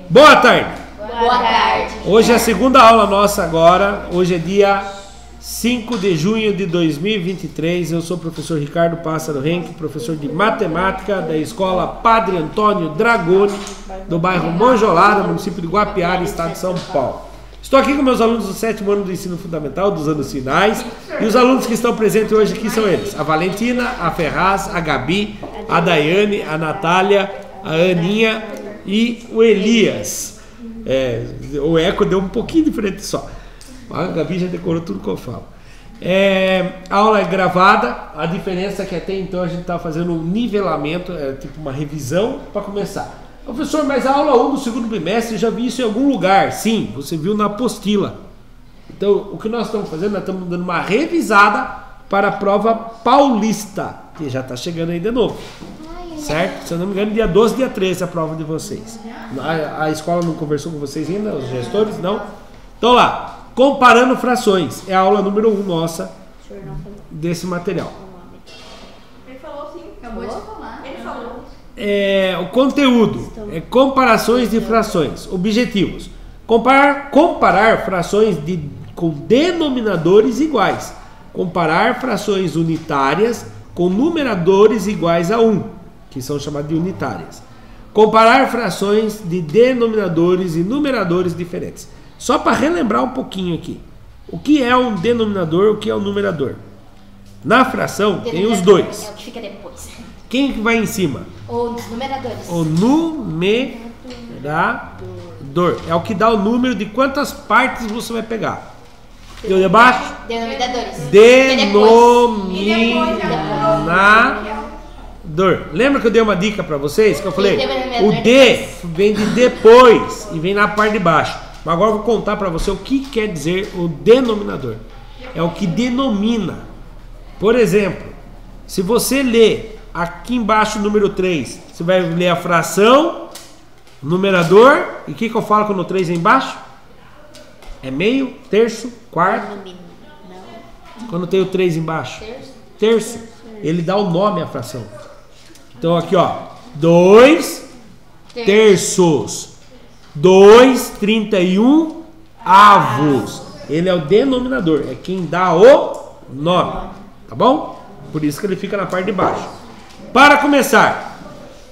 Boa tarde. Boa tarde. Hoje é a segunda aula nossa agora. Hoje é dia 5 de junho de 2023. Eu sou o professor Ricardo Pássaro Henke, professor de matemática da escola Padre Antônio Dragoni, do bairro Monjolada, município de Guapiara, estado de São Paulo. Estou aqui com meus alunos do 7º ano do ensino fundamental, dos anos finais, e os alunos que estão presentes hoje aqui são eles: a Valentina, a Ferraz, a Gabi, a Daiane, a Natália, a Aninha e o Elias. O eco deu um pouquinho diferente só. A Gabi já decorou tudo que eu falo. A aula é gravada. A diferença é que até então a gente está fazendo um nivelamento, tipo uma revisão para começar. Professor, mas a aula 1 do segundo bimestre, eu já vi isso em algum lugar. Sim, você viu na apostila. Então, o que nós estamos fazendo? Nós estamos dando uma revisada para a prova paulista, que já está chegando aí de novo. Certo? Se eu não me engano, dia 12, dia 13 a prova de vocês. A escola não conversou com vocês ainda, os gestores? Não? Então lá, comparando frações. É a aula número 1 nossa desse material. Ele falou sim, acabou de falar. Ele falou. O conteúdo é comparações de frações. Objetivos: comparar frações com denominadores iguais. Comparar frações unitárias com numeradores iguais a 1, que são chamadas de unitárias. Comparar frações de denominadores e numeradores diferentes. Só para relembrar um pouquinho aqui. O que é um denominador, o que é um numerador? Na fração tem os dois. É o que fica depois. Quem que vai em cima? Os numeradores. O numerador. É o que dá o número de quantas partes você vai pegar. E o de baixo? Denominadores. Denominador. Lembra que eu dei uma dica para vocês? Que eu falei, o D vem de depois e vem na parte de baixo. Mas agora eu vou contar para você o que quer dizer o denominador. É o que denomina. Por exemplo, se você ler aqui embaixo o número 3, você vai ler a fração, numerador, e o que eu falo quando o 3 é embaixo? É meio, terço, quarto. Quando tem o 3 embaixo? Terço. Ele dá o nome à fração. Então aqui, ó, 2 terços. 2,31 avos. Ele é o denominador, é quem dá o nome, tá bom? Por isso que ele fica na parte de baixo. Para começar,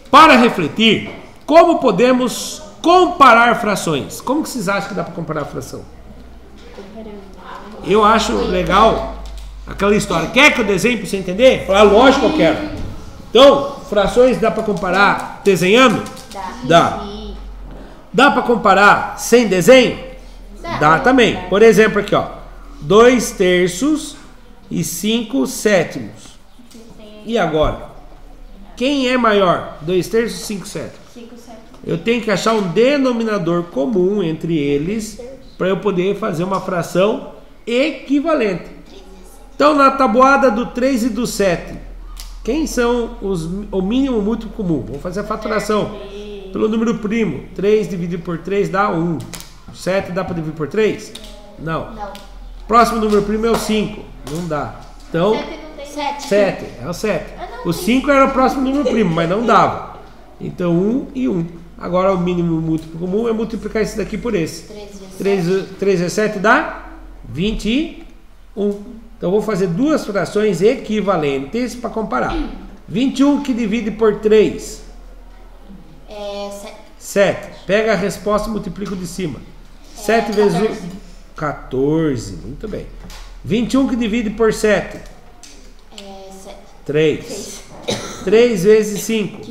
para refletir, como podemos comparar frações? Como que vocês acham que dá para comparar a fração? Eu acho legal aquela história. Quer que eu desenhe para você entender? Falar, lógico que eu quero. Então, frações dá para comparar desenhando? Dá. Dá para comparar sem desenho? Dá também. Por exemplo, aqui, ó, 2 terços e 5 sétimos. E agora? Quem é maior? 2 terços e 5 sétimos? Eu tenho que achar um denominador comum entre eles para eu poder fazer uma fração equivalente. Então, na tabuada do 3 e do 7, quem são o mínimo múltiplo comum? Vamos fazer a faturação pelo número primo. 3 dividido por 3 dá 1. 7 dá para dividir por 3? Não. Próximo número primo é o 5. Não dá. Então, 7. É o 7. O 5 era o próximo número primo, mas não dava. Então, 1 e 1. Agora, o mínimo múltiplo comum é multiplicar esse daqui por esse. 3 vezes 7 dá 21. Então, eu vou fazer duas frações equivalentes para comparar. 21 que divide por 3. 7. Pega a resposta e multiplica o de cima. 7 vezes 1, 14. Muito bem. 21 que divide por 7. 3. 3 vezes 5.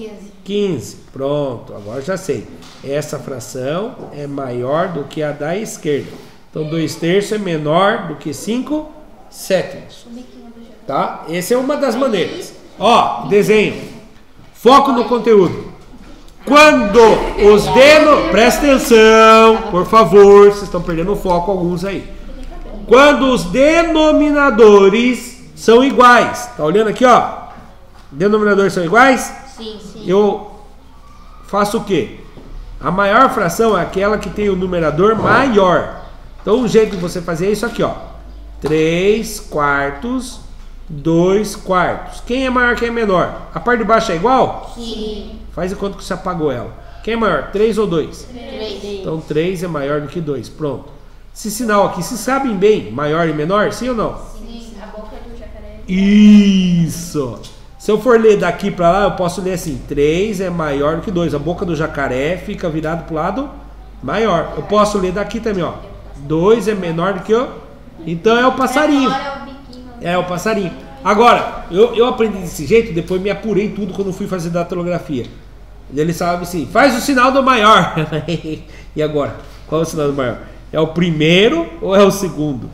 15. Pronto, agora já sei. Essa fração é maior do que a da esquerda. Então 2 terços é menor do que 5 sétimos. Tá? Essa é uma das maneiras. Ó, desenho. Foco no conteúdo. Quando os presta atenção, por favor, vocês estão perdendo o foco alguns aí. Quando os denominadores são iguais. Tá olhando aqui, ó? Denominadores são iguais? Sim. Eu faço o quê? A maior fração é aquela que tem o numerador maior. Então o jeito de você fazer é isso aqui, ó. 3 quartos, 2 quartos. Quem é maior, quem é menor? A parte de baixo é igual? Sim. Faz de conta que você apagou ela. Quem é maior, 3 ou 2? 3. Então 3 é maior do que 2. Pronto. Esse sinal aqui, se sabem bem, maior e menor, sim ou não? Sim, a boca do jacaré. Isso! Se eu for ler daqui para lá, eu posso ler assim: 3 é maior do que 2. A boca do jacaré fica virada para o lado maior. Eu posso ler daqui também, ó. 2 é menor do que o... Então é o passarinho. Agora é o biquinho. É o passarinho. Agora, eu aprendi desse jeito, depois me apurei tudo quando fui fazer datilografia. Ele sabe assim: faz o sinal do maior. E agora? Qual é o sinal do maior? É o primeiro ou é o segundo?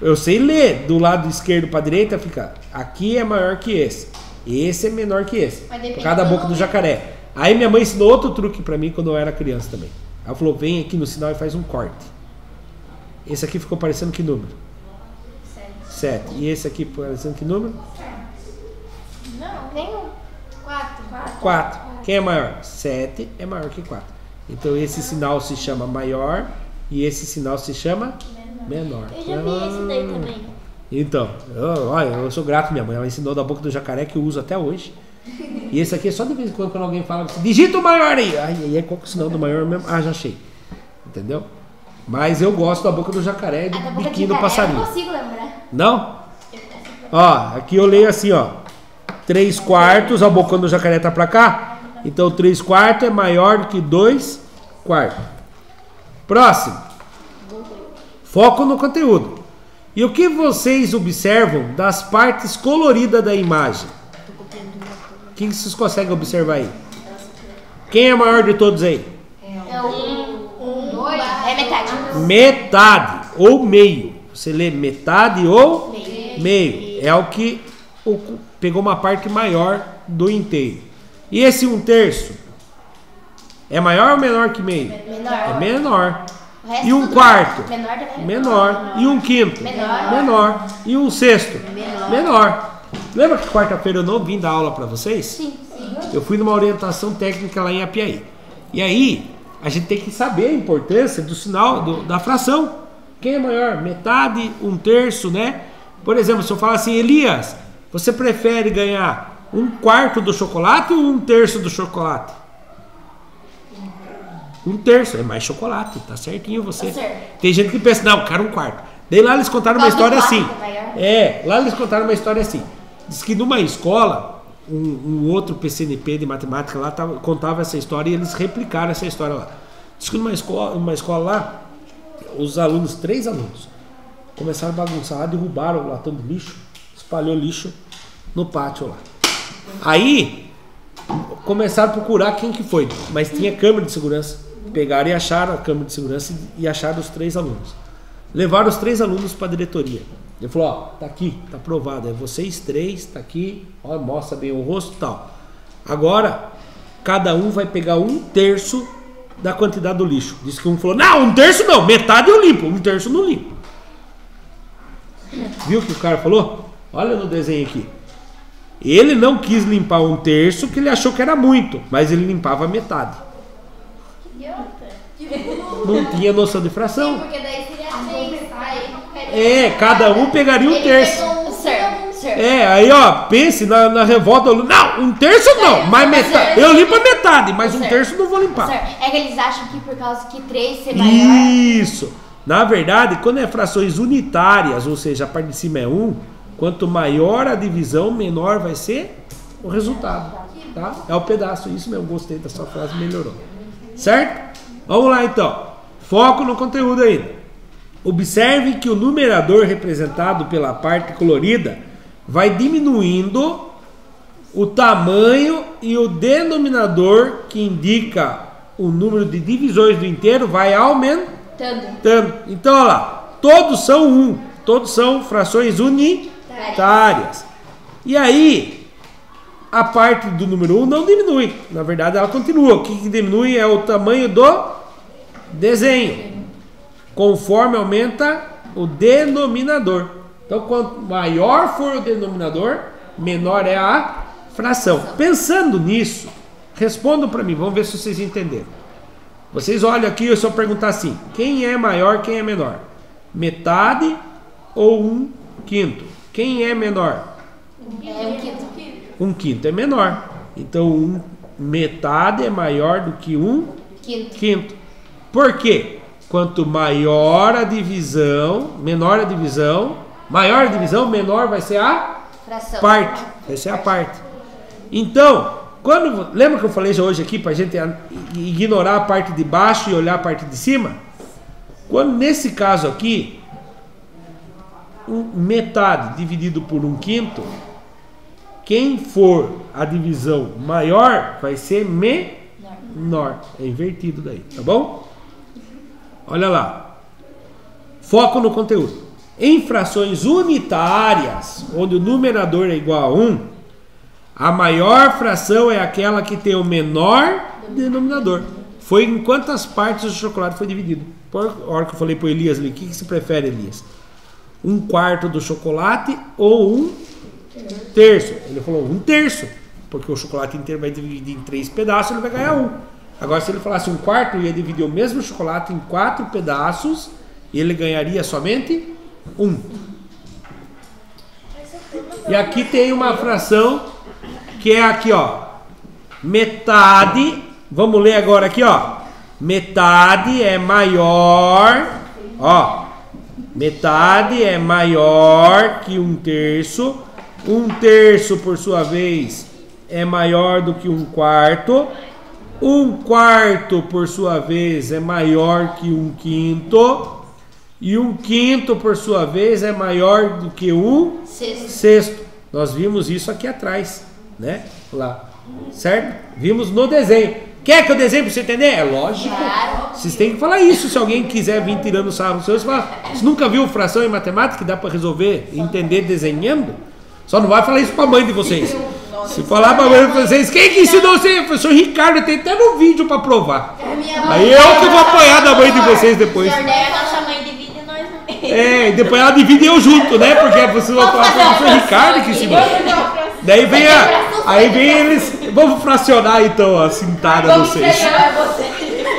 Eu sei ler do lado esquerdo para a direita, fica: aqui é maior que esse. Esse é menor que esse. Por causa da boca do jacaré. Aí minha mãe ensinou outro truque para mim quando eu era criança também. Ela falou: vem aqui no sinal e faz um corte. Esse aqui ficou parecendo que número? 7. E esse aqui parecendo que número? Não, tem um. 4. 4. Quem é maior? 7 é maior que 4. Então esse sinal se chama maior e esse sinal se chama menor. Eu já vi esse daí também. Então, olha, eu sou grato à minha mãe. Ela ensinou da boca do jacaré, que eu uso até hoje. E esse aqui é só de vez em quando alguém fala assim: digita o maior aí. Aí qual que é o sinal do maior mesmo? Ah, já achei. Entendeu? Mas eu gosto da boca do jacaré e do biquinho do passarinho. Eu não consigo lembrar. Não? Ó, aqui eu leio assim, ó: 3 quartos, a boca do jacaré tá pra cá. Então 3 quartos é maior do que 2 quartos. Próximo. Foco no conteúdo. E o que vocês observam das partes coloridas da imagem? O que vocês conseguem observar aí? Quem é maior de todos aí? É o 2. É metade. Metade ou meio. Você lê metade ou meio. É o que pegou uma parte maior do inteiro. E esse 1/3 é maior ou menor que meio? Menor. É menor. O resto E 1/4? Menor também. Menor. E 1/5? Menor. Menor. E 1/6? Menor. Lembra que quarta-feira eu não vim dar aula para vocês? Sim. Eu fui numa orientação técnica lá em Apiaí. E aí, a gente tem que saber a importância do sinal da fração. Quem é maior? Metade, 1/3, né? Por exemplo, se eu falar assim: Elias, você prefere ganhar 1/4 do chocolate ou 1/3 do chocolate? 1/3 é mais chocolate, tá certinho você. Tá certo. Tem gente que pensa: não, eu quero 1/4. Daí lá eles contaram uma história assim. Lá eles contaram uma história assim. Diz que numa escola, um outro PCNP de matemática lá contava essa história e eles replicaram essa história lá. Diz que numa escola lá, os alunos, 3 alunos, começaram a bagunçar, derrubaram o latão de lixo, espalhou lixo no pátio lá. Aí começaram a procurar quem que foi, mas tinha câmera de segurança. Pegaram e acharam a câmera de segurança e acharam os 3 alunos. Levaram os 3 alunos para a diretoria. Ele falou: ó, tá aqui, tá aprovado, é vocês 3, tá aqui, ó, mostra bem o rosto e tal. Agora, cada um vai pegar 1/3 da quantidade do lixo. Disse que um falou: não, 1/3 não, metade eu limpo, 1/3 eu não limpo. Viu o que o cara falou? Olha no desenho aqui. Ele não quis limpar 1/3 porque ele achou que era muito, mas ele limpava metade. Não tinha noção de fração. Porque daí seria 6. Cada um pegaria 1/3. Certo. Aí ó, pense na revolta. Não, 1/3 não, mas metade. Eu limpo a metade, mas 1/3 não vou limpar. Certo. É que eles acham que por causa que 3 ser maior. Isso. Na verdade, quando é frações unitárias, ou seja, a parte de cima é 1, quanto maior a divisão, menor vai ser o resultado. Tá? É o pedaço. Isso mesmo, gostei da sua frase, melhorou. Certo? Vamos lá então. Foco no conteúdo ainda. Observe que o numerador representado pela parte colorida vai diminuindo o tamanho e o denominador, que indica o número de divisões do inteiro, vai aumentando. Então, olha lá, todos são 1, todos são frações unitárias. E aí, a parte do número 1 não diminui, na verdade ela continua. O que diminui é o tamanho do desenho, conforme aumenta o denominador. Então, quanto maior for o denominador, menor é a fração. Pensando nisso, respondam para mim, vamos ver se vocês entenderam. Vocês olham aqui, eu só perguntar assim: quem é maior, quem é menor? Metade ou 1/5? Quem é menor? 1/5. 1/5 é menor. Então metade é maior do que 1 Quinto. Por quê? Quanto maior a divisão, menor a divisão, maior a divisão, menor vai ser a Fração. parte. Vai ser a parte. Então, lembra que eu falei já hoje aqui para a gente ignorar a parte de baixo e olhar a parte de cima? Quando nesse caso aqui, metade dividido por 1/5, quem for a divisão maior vai ser menor. É invertido daí, tá bom? Olha lá. Foco no conteúdo. Em frações unitárias, onde o numerador é igual a 1, a maior fração é aquela que tem o menor denominador. Foi em quantas partes o chocolate foi dividido? Por hora que eu falei para o Elias ali, o que você prefere, Elias? 1/4 do chocolate ou 1/3? Ele falou 1/3, porque o chocolate inteiro vai dividir em 3 pedaços, ele vai ganhar 1. Agora, se ele falasse 1/4, ia dividir o mesmo chocolate em 4 pedaços e ele ganharia somente 1. E aqui tem uma fração que é aqui, ó. Metade, vamos ler agora aqui, ó. Metade é maior, ó. Metade é maior que 1/3. 1/3, por sua vez, é maior do que 1/4. 1/4, por sua vez, é maior que 1/5. E 1/5, por sua vez, é maior do que 1/6. Nós vimos isso aqui atrás, né? Lá, certo? Vimos no desenho. Quer que eu desenhe para você entender? É lógico. Vocês têm que falar isso. Se alguém quiser vir tirando sarro, você fala, você nunca viu fração em matemática que dá para resolver e entender desenhando? Só não vai falar isso para a mãe de vocês. Se falar para a mãe de vocês, quem que ensinou você? O professor Ricardo, tem até no vídeo para provar. Aí eu que vou apanhar da mãe de vocês depois. Nossa mãe divide e nós não. É, e depois ela divide eu junto, né? Porque vocês vão falar para o professor Ricardo que ensinou. Daí vem aí vem eles. Vamos fracionar então a cintada de vocês.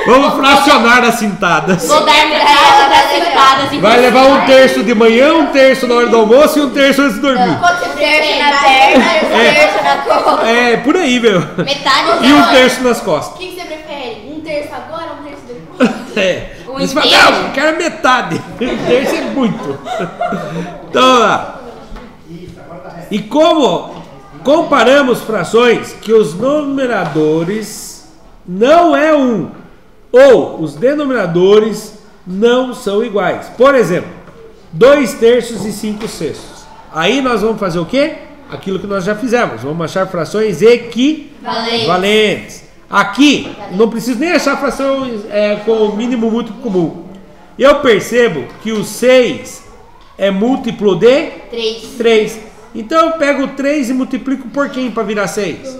Vamos fracionar as cintadas. Vou dar metade das sentadas. Vai levar 1/3 de manhã, 1/3 na hora do almoço e 1/3 antes de dormir. 1/3 na perna e 1/3 na costa. É, por aí, meu. Metade E 1/3 nas costas. O que você prefere? 1/3 agora ou 1/3 depois? É. Você fala, não, eu quero metade. 1/3 é muito. Então, lá. E como comparamos frações que os numeradores não é 1 ou os denominadores não são iguais. Por exemplo, 2/3 e 5/6. Aí nós vamos fazer o quê? Aquilo que nós já fizemos. Vamos achar frações equivalentes. Aqui, não preciso nem achar fração com o mínimo múltiplo comum. Eu percebo que o 6 é múltiplo de 3. Então eu pego 3 e multiplico por quem para virar 6?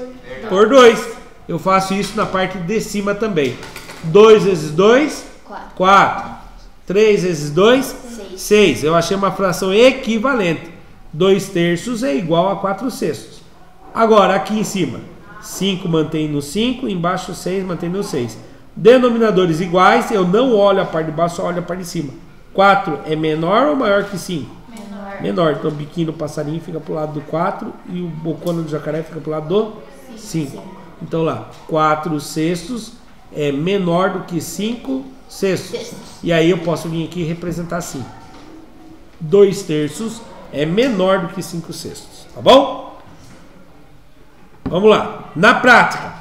Por 2. Eu faço isso na parte de cima também. 2 vezes 2, 4. 3 vezes 2, 6. Eu achei uma fração equivalente. 2/3 é igual a 4/6. Agora, aqui em cima, 5 mantém no 5, embaixo 6 mantém no 6. Denominadores iguais, eu não olho a parte de baixo, só olho a parte de cima. 4 é menor ou maior que 5? Menor. Então o biquinho do passarinho fica pro lado do 4 e o bocona do jacaré fica pro lado do 5. Então lá, 4/6 é menor do que 5/6. E aí eu posso vir aqui e representar assim. 2/3 é menor do que 5/6. Tá bom? Vamos lá. Na prática,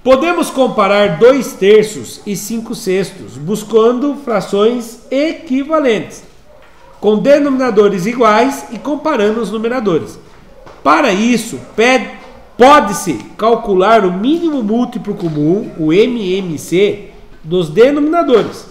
podemos comparar 2/3 e 5/6 buscando frações equivalentes, com denominadores iguais e comparando os numeradores. Para isso, pode-se calcular o mínimo múltiplo comum, o MMC, dos denominadores.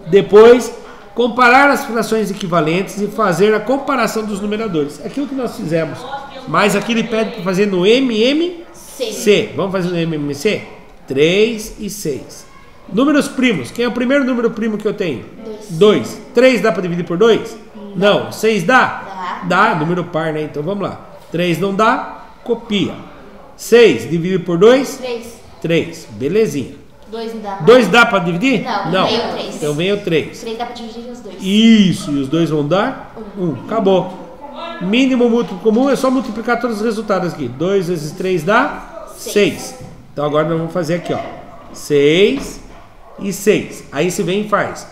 Depois, comparar as frações equivalentes e fazer a comparação dos numeradores. Aquilo que nós fizemos. Mas aqui ele pede para fazer no MMC. Vamos fazer no MMC? 3 e 6. Números primos. Quem é o primeiro número primo que eu tenho? 2. 3 dá para dividir por 2? Não. 6 dá? Dá. Número par, né? Então vamos lá. 3 não dá? Copia. 6 dividido por 2? 3. Belezinha. 2 dá para dividir? Não. Veio 3. Então vem o 3. 3 dá para dividir os 2. Isso. E os 2 vão dar? 1. Acabou. Mínimo múltiplo comum é só multiplicar todos os resultados aqui. 2 vezes 3 dá? 6. Então agora nós vamos fazer aqui, ó. 6 e 6. Aí você vem e faz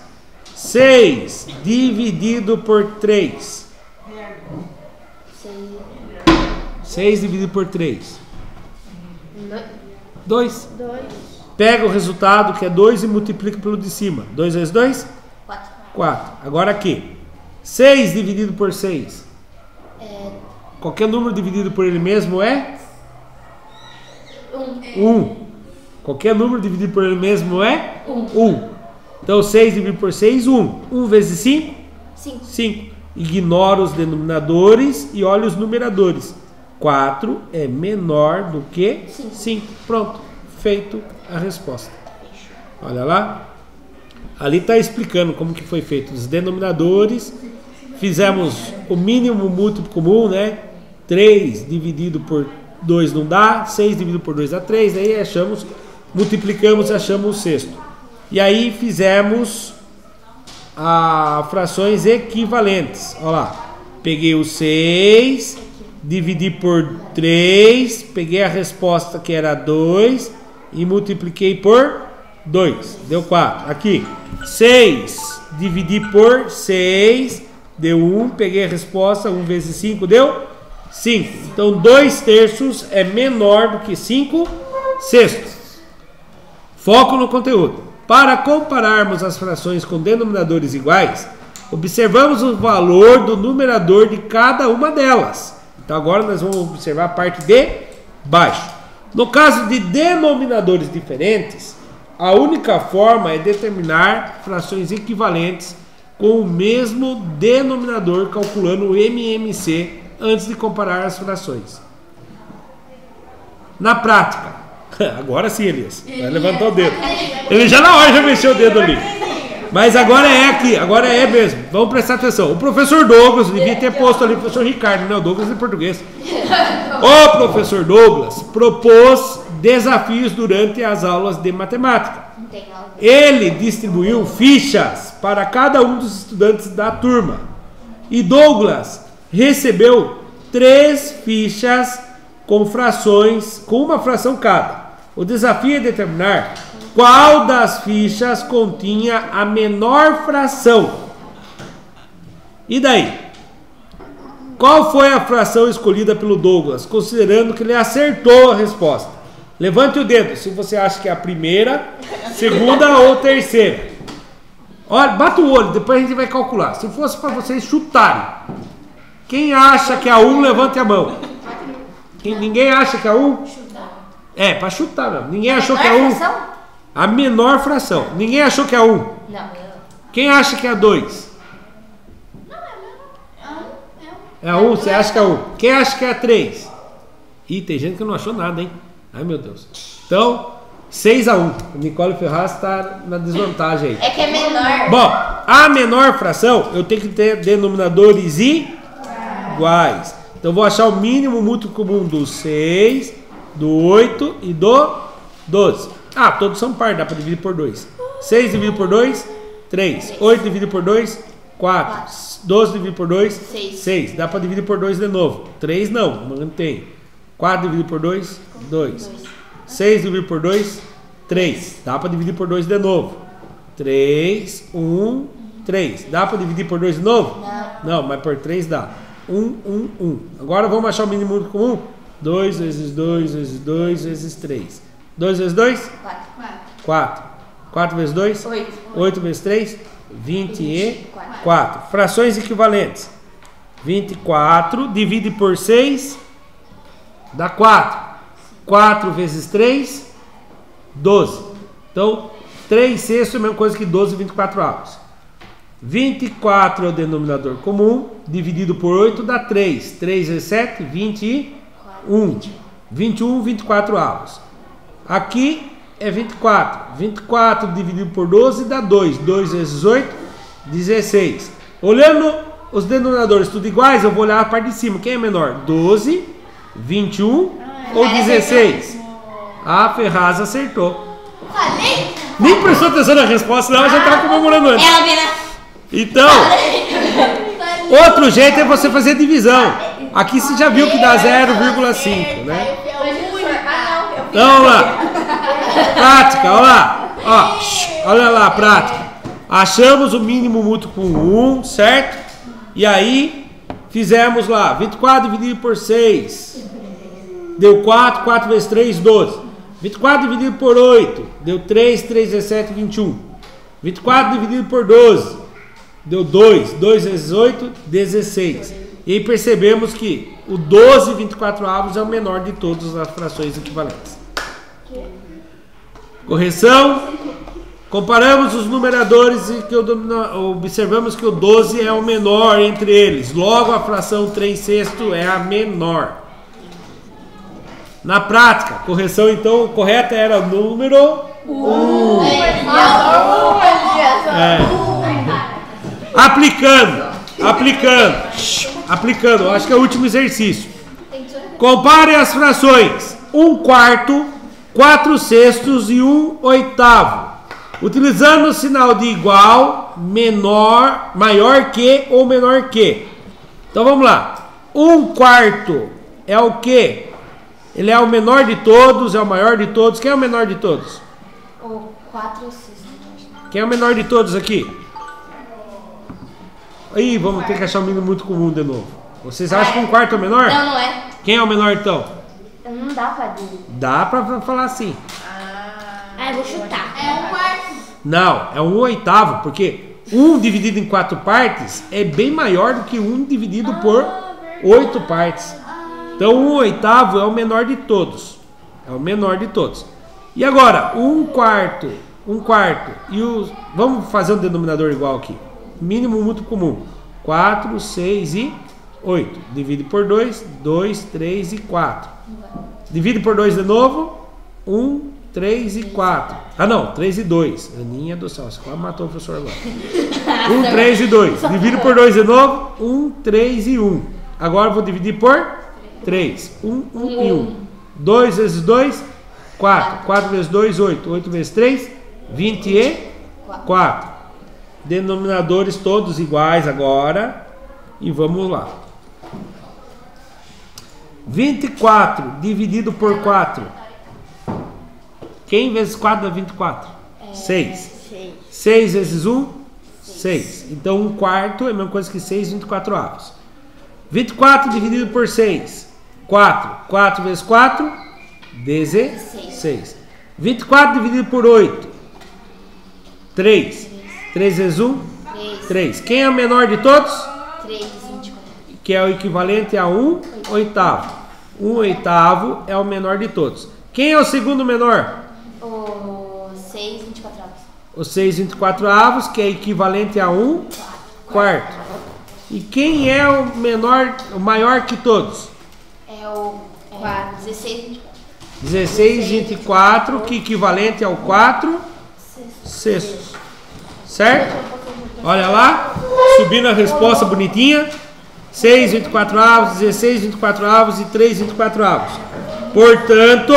6 dividido por 3. 6 dividido por 3. 2. Pega o resultado, que é 2, e multiplica pelo de cima. 2 vezes 2? 4. Agora aqui. 6 dividido por 6. Qualquer número dividido por ele mesmo é? 1. Qualquer número dividido por ele mesmo é? 1. Então 6 dividido por 6, 1. 1 vezes 5? 5. Ignora os denominadores e olha os numeradores. 4 é menor do que 5. Pronto. Feito a resposta. Olha lá. Ali está explicando como que foi feito os denominadores. Fizemos o mínimo múltiplo comum, né? 3 dividido por 2 não dá. 6 dividido por 2 dá 3. Aí achamos, multiplicamos e achamos o sexto. E aí fizemos frações equivalentes. Olha lá. Peguei o 6, dividi por 3, peguei a resposta que era 2 e multipliquei por 2. Deu 4. Aqui. 6 dividi por 6, deu 1. Peguei a resposta, 1 vezes 5 deu 5. Então 2 terços é menor do que 5 sextos. Foco no conteúdo. Para compararmos as frações com denominadores iguais, observamos o valor do numerador de cada uma delas. Então agora nós vamos observar a parte de baixo. No caso de denominadores diferentes, a única forma é determinar frações equivalentes com o mesmo denominador, calculando o MMC antes de comparar as frações. Na prática, agora sim, Elias, vai levantar o dedo. Ele já na hora já mexeu o dedo ali. Mas agora é aqui, agora é mesmo. Vamos prestar atenção. O professor Douglas devia ter posto ali o professor Ricardo, né? O Douglas em português. O professor Douglas propôs desafios durante as aulas de matemática. Ele distribuiu fichas para cada um dos estudantes da turma. E Douglas recebeu 3 fichas com frações, com uma fração cada. O desafio é determinar qual das fichas continha a menor fração. E daí? Qual foi a fração escolhida pelo Douglas, considerando que ele acertou a resposta? Levante o dedo se você acha que é a primeira, segunda ou terceira. Olha, bata o olho, depois a gente vai calcular. Se fosse para vocês chutarem, quem acha que é a 1, levante a mão. Ninguém acha que é a 1? É, para chutar mesmo. Ninguém achou que é a 1? A menor fração. Ninguém achou que é a 1? Não. Quem acha que é a 2? É a 1, você acha que é a 1. Quem acha que é a 3? Ih, tem gente que não achou nada, hein? Ai, meu Deus. Então, 6-1. O Nicole Ferraz está na desvantagem aí. É que é menor. Bom, a menor fração, eu tenho que ter denominadores iguais. Então, eu vou achar o mínimo múltiplo comum do 6, do 8 e do 12. Ah, todos são par, dá para dividir por 2. 6 dividido por 2, 3. 8 dividido por 2, 4. 12 dividido por 2, 6. Dá para dividir por 2 de novo. 3 não, mantém. 4 dividido por 2, 2. 6 dividido por 2, 3. Dá para dividir por 2 de novo. 3, 1, 3. Dá para dividir por 2 de novo? Não, mas por 3 dá. 1, 1, 1. Agora vamos achar o mínimo múltiplo comum? 2 vezes 2 vezes 2 vezes 3. 2 vezes 2? 4. 4 vezes 2? 8. 8 vezes 3? 24. Frações equivalentes. 24 divide por 6 dá 4. 4 vezes 3, 12. Então, 3 sextos é a mesma coisa que 12 e 24 avos. 24 é o denominador comum, dividido por 8 dá 3. 3 vezes 7, 21. 21, 24 avos. Aqui é 24. 24 dividido por 12 dá 2. 2 vezes 8, 16. Olhando os denominadores tudo iguais, eu vou olhar a parte de cima. Quem é menor? 12, 21 ou 16? A Ferraz acertou. Nem prestou atenção na resposta, não, já estava comemorando antes. Então, outro jeito é você fazer divisão. Aqui você já viu que dá 0,5, né? Então, vamos lá. Prática, olha lá. Ó, olha lá, prática. Achamos o mínimo mútuo com 1, certo? E aí, fizemos lá, 24 dividido por 6. Deu 4, 4 vezes 3, 12. 24 dividido por 8, deu 3, 3 vezes 7, 21. 24 dividido por 12, deu 2, 2 vezes 8, 16. E aí percebemos que o 12 24avos é o menor de todas as frações equivalentes. Correção. Comparamos os numeradores e que observamos que o 12 é o menor entre eles. Logo, a fração 3/6 é a menor. Na prática, correção então correta era o número 1. Aplicando, acho que é o último exercício. Compare as frações 1/4, 4/6 e 1/8. Utilizando o sinal de igual, menor, maior que ou menor que. Então vamos lá. 1/4 é o quê? Ele é o menor de todos, é o maior de todos. Quem é o menor de todos? O 4/6. Quem é o menor de todos aqui? Aí, vamos ter que achar um mínimo muito comum de novo. Vocês acham que 1/4 é o menor? Não, não é. Quem é o menor então? Não dá pra dizer. Dá pra falar assim. Eu vou chutar. É 1/4. Não, é 1/8, porque 1 dividido em 4 partes é bem maior do que 1 dividido por 8 partes. Então 1/8 é o menor de todos. É o menor de todos. E agora, 1/4 e os... Vamos fazer um denominador igual aqui. Mínimo mútuo comum. 4, 6 e 8. Divide por 2, 2, 3 e 4. Divide por 2 de novo. 1, 3 e 4. Ah não, 3 e 2. Aninha do céu, você quase matou o professor agora. 1, 3 e 2. Divide por 2 de novo. 1, 3 e 1. Agora eu vou dividir por 3. 1, 1 e 1. 2 vezes 2, 4. 4 vezes 2, 8. 8 vezes 3, 24. Denominadores todos iguais agora. E vamos lá. 24 dividido por 4. Quem vezes 4 dá 24? 6. 6 vezes 1, 6. Então 1/4 é a mesma coisa que 6 24avos. 24 dividido por 6. 4. 4 vezes 4, 16. 24 dividido por 8. 3. 3 vezes 1, 3. Quem é o menor de todos? 3, 24. Que é o equivalente a 1/8. 1/8 é o menor de todos. Quem é o segundo menor? O 6, 24 avos. O 6 24avos, que é equivalente a 1/4. E quem é o menor, o maior que todos? É o 16, 24. 16 24, que é equivalente ao 4/6. Certo? Olha lá, subindo a resposta bonitinha. 6 24avos, 16 24avos e 3 24avos. Portanto,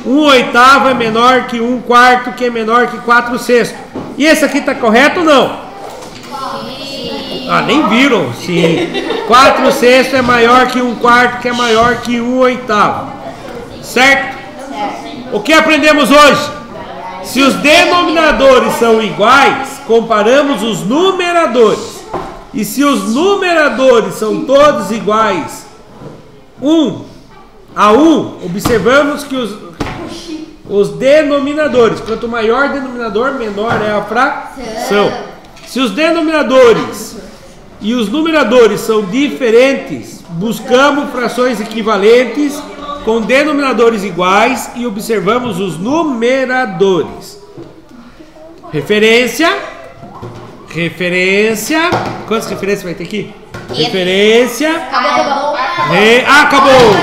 1/8 é menor que 1/4, que é menor que 4/6. E esse aqui está correto ou não? Sim. Ah, nem viram? Sim. 4/6 é maior que 1/4, que é maior que 1/8. Certo? O que aprendemos hoje? Se os denominadores são iguais, comparamos os numeradores. E se os numeradores são todos iguais, 1/1, observamos que os denominadores, quanto maior o denominador, menor é a fração. Se os denominadores e os numeradores são diferentes, buscamos frações equivalentes com denominadores iguais e observamos os numeradores. Referência. Quantas referências vai ter aqui? Referência. Acabou. Acabou.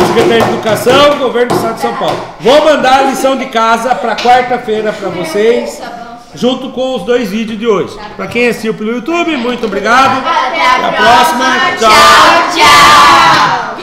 Secretaria de Educação, Governo do Estado de São Paulo. Vou mandar a lição de casa para quarta-feira para vocês, junto com os 2 vídeos de hoje. Para quem assistiu pelo YouTube, muito obrigado. Até a próxima. Tchau.